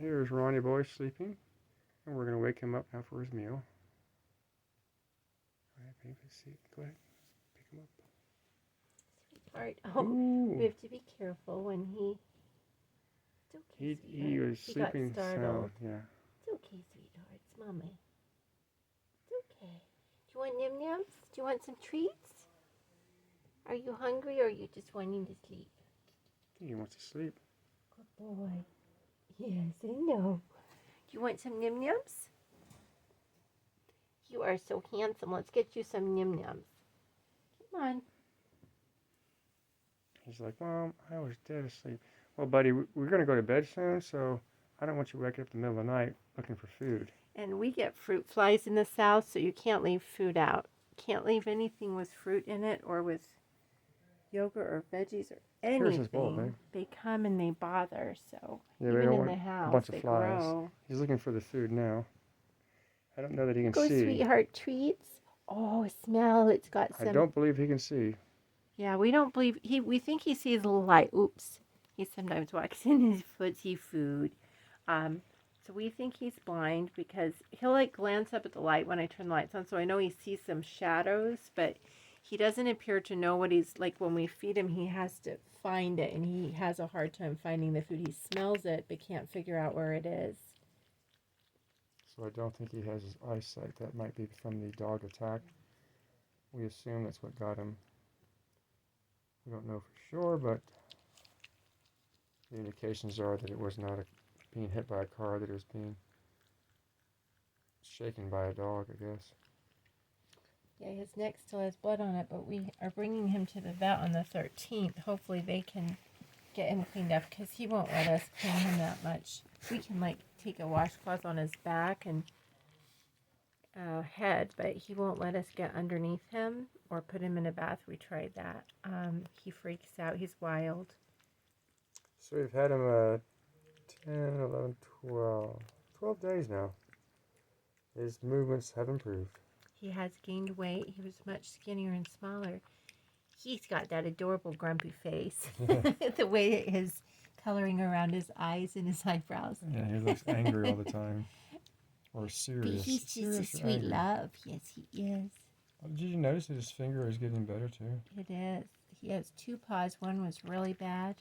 Here's Ronnie boy sleeping, and we're going to wake him up now for his meal. Go ahead, baby. See, go ahead. Pick him up. Sweetheart. Oh, Ooh. we have to be careful when he... It's okay, He was he sleeping got startled. sound. Yeah. It's okay, sweetheart. It's Mommy. It's okay. Do you want num-nums? Do you want some treats? Are you hungry or are you just wanting to sleep? I think he wants to sleep. Good boy. Yes, I know. Do you want some num-nums? You are so handsome. Let's get you some num-nums. Come on. He's like, Mom, I was dead asleep. Well, buddy, we're going to go to bed soon, so I don't want you waking up in the middle of the night looking for food. And we get fruit flies in the south, so you can't leave food out. Can't leave anything with fruit in it or with yogurt or veggies or anything. Here's his bowl, babe. They come and they bother, so Yeah, even in want the house, a bunch they of flies. grow. He's looking for the food now. I don't know that he can Go, see. sweetheart, treats. Oh, smell. It's got some... I don't believe he can see. Yeah, we don't believe... We think he sees a little light. Oops. He sometimes walks in his footsie food. So we think he's blind because he'll like glance up at the light when I turn the lights on. So I know he sees some shadows, but he doesn't appear to know what he's like. When we feed him, he has to find it, and he has a hard time finding the food. He smells it, but can't figure out where it is. So I don't think he has his eyesight. That might be from the dog attack. We assume that's what got him. We don't know for sure, but the indications are that it was not being hit by a car, that it was being shaken by a dog, I guess. Yeah, his neck still has blood on it, but we are bringing him to the vet on the 13th. Hopefully they can get him cleaned up because he won't let us clean him that much. We can like take a washcloth on his back and head, but he won't let us get underneath him or put him in a bath. We tried that. He freaks out. He's wild. So we've had him 10, 11, 12 days now. His movements have improved. He has gained weight. He was much skinnier and smaller. He's got that adorable grumpy face. The way his coloring around his eyes and his eyebrows. Yeah, he looks angry all the time. Or serious. But he's just a sweet love. Yes, he is. Did you notice that his finger is getting better too? It is. He has two paws. One was really bad.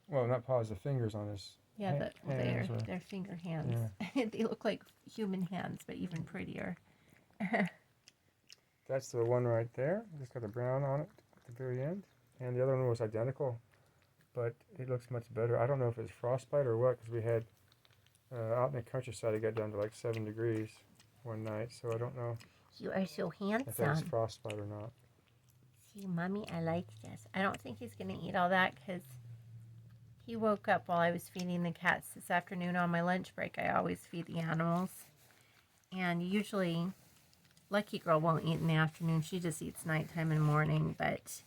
Well, not paws, the fingers on his Yeah, hands. they're finger hands. Yeah. They look like human hands, but even prettier. That's the one right there. It's got the brown on it at the very end. And the other one was identical, but it looks much better. I don't know if it's frostbite or what, because we had out in the countryside, it got down to like 7 degrees one night, so I don't know. You are so handsome. If that's frostbite or not. See, Mommy, I like this. I don't think he's going to eat all that because he woke up while I was feeding the cats this afternoon on my lunch break. I always feed the animals. And usually, Lucky Girl won't eat in the afternoon. She just eats nighttime and morning. But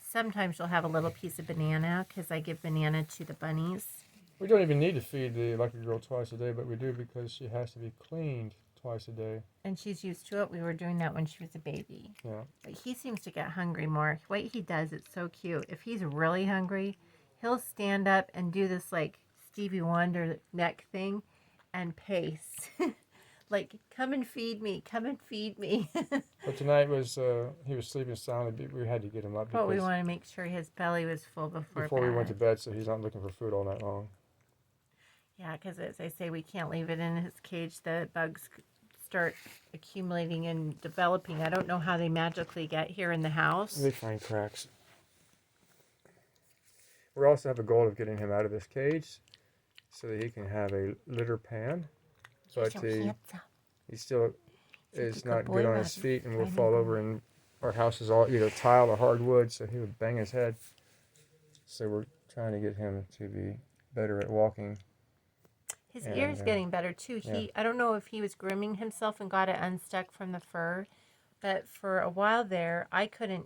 sometimes she'll have a little piece of banana because I give banana to the bunnies. We don't even need to feed the Lucky Girl twice a day, but we do because she has to be cleaned twice a day. And she's used to it. We were doing that when she was a baby. Yeah. But he seems to get hungry more. What he does, it's so cute. If he's really hungry, he'll stand up and do this like Stevie Wonder neck thing and pace. Like, come and feed me. Come and feed me. But tonight was, he was sleeping soundly. We had to get him up. But we want to make sure his belly was full before we went to bed, so he's not looking for food all night long. Yeah, because as I say, we can't leave it in his cage. The bugs start accumulating and developing. I don't know how they magically get here in the house. They find cracks. We also have a goal of getting him out of this cage so that he can have a litter pan. But he still is not good on his feet and will fall over, and our house is all either tile or hardwood, so he would bang his head. So we're trying to get him to be better at walking. His ear's getting better too. I don't know if he was grooming himself and got it unstuck from the fur, but for a while there,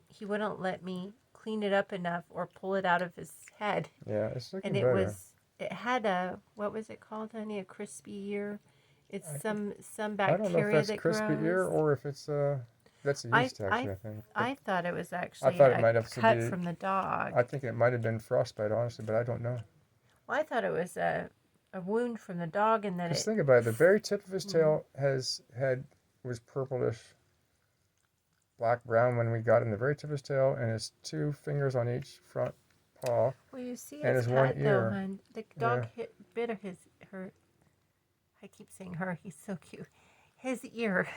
he wouldn't let me clean it up enough or pull it out of his head. Yeah, it's looking better. And it had a, what was it called, honey? A crispy ear. It's some bacteria I don't know if that's that crispy grows. ear or if it's that's a yeast infection, I think. I thought it was actually a cut from the dog. I think it might have been frostbite, honestly, but I don't know. Well, I thought it was a a wound from the dog, and then Just think about it. The very tip of his tail was purplish, black brown when we got him. The very tip of his tail, and his 2 fingers on each front paw. Well, you see and his his cut one though, ear. hon. The dog bit of her. I keep saying her. He's so cute. His ear.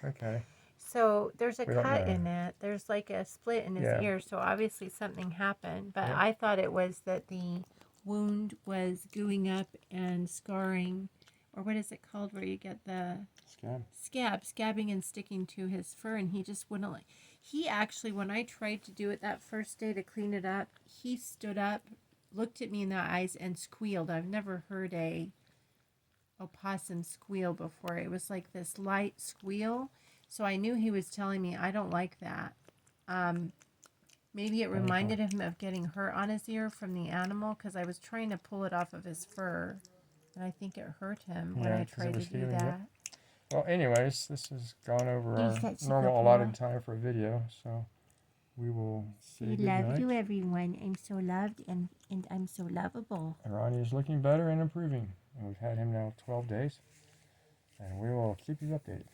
Okay. So there's a We don't cut know. in it. There's like a split in his ear. So obviously something happened. But Yeah. I thought it was that the wound was gooing up and scarring, or what is it called, where you get the scabbing and sticking to his fur, and he just wouldn't like. He actually, when I tried to do it that first day to clean it up, he stood up, looked at me in the eyes, and squealed. I've never heard a opossum squeal before. It was like this light squeal. So I knew he was telling me, I don't like that. Maybe it reminded him of getting hurt on his ear from the animal, because I was trying to pull it off of his fur, and I think it hurt him when I tried to do that. Well, anyways, this has gone over our normal allotted time for a video, so we will say good night. Love you, everyone. I'm so loved, and I'm so lovable. And Ronnie is looking better and improving. And we've had him now 12 days, and we will keep you updated.